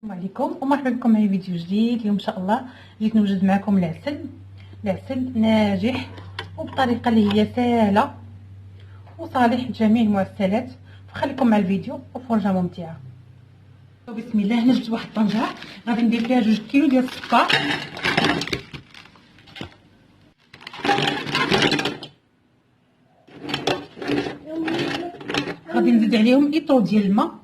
السلام عليكم ومرحبا بكم معايا فيديو جديد. اليوم ان شاء الله جيت نوجد معكم العسل ناجح وبطريقه اللي هي سهله وصالح لجميع المعسلات. فخليكم مع الفيديو وفرجه ممتعه. بسم الله. هنا جبت واحد الطنجره غادي ندير فيها 2 كيلو ديال السكر، غادي نزيد عليهم ايطرو ديال الماء.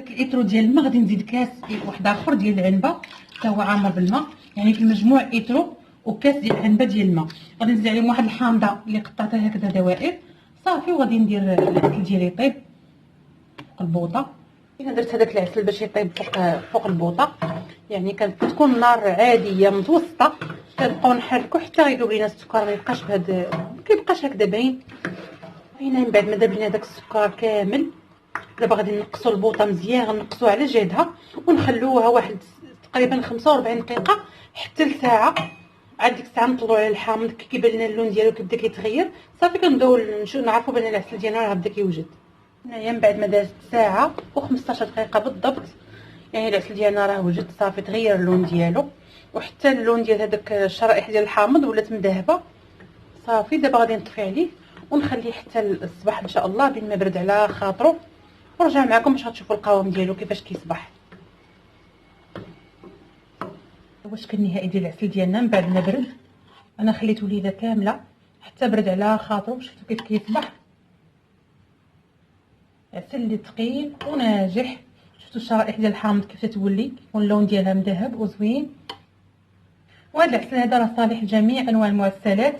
الايطرو ديال الماء غادي نزيد كاس واحد اخر ديال العنبه حتى هو عامر بالماء، يعني في المجموع ايطرو وكاس ديال العنبه ديال الماء. غادي نزيد عليهم واحد الحامضه اللي قطعتها هكذا دوائر صافي، وغادي ندير العسل ديالي يطيب فوق البوطه. انا درت هذاك العسل باش يطيب فوق البوطه، يعني كتكون النار عاديه متوسطه، كنبقاو نحركو حتى يذوب لينا السكر، ما يبقاش بهذا كيبقاش هكذا باين. هنا من بعد ما داب لينا داك السكر كامل، دابا غادي نقصوا البوطه مزيان، غنقصوها على جهدها ونخلوها واحد تقريبا 45 دقيقه حتى لساعه. عاد ديك الساعه نطلعوا على الحامض كيبان لنا اللون ديالو كيبدا كيتغير صافي، كنبداو نعرفوا بان العسل ديالنا راه بدا كيوجد. هنايا من بعد ما دازت ساعه و15 دقيقه بالضبط، يعني العسل ديالنا راه وجد صافي، تغير اللون ديالو وحتى اللون ديال هذاك الشرائح ديال الحامض ولات مذهبه صافي. دابا غادي نطفي عليه ونخليه حتى الصباح ان شاء الله بين ما برد على خاطرو، ونرجع معكم باش غتشوفوا القوام ديالو كيفاش كيصبح. هو الشكل النهائي ديال العسل ديالنا من بعد ما برد. انا خليته ليله كامله حتى برد على خاطرو، شفتوا كيف كيصبح عسل اللي ثقيل وناجح. شفتوا الشرائح ديال الحامض كيف تتولي، كيكون اللون ديالها مذهب وزوين. وهذا العسل هذا راه صالح لجميع انواع المعسلات.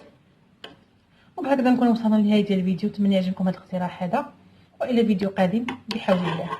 وبهكذا نكون وصلنا لنهايه ديال الفيديو. نتمنى يعجبكم هذا الاقتراح هذا، والى فيديو قادم بحول الله.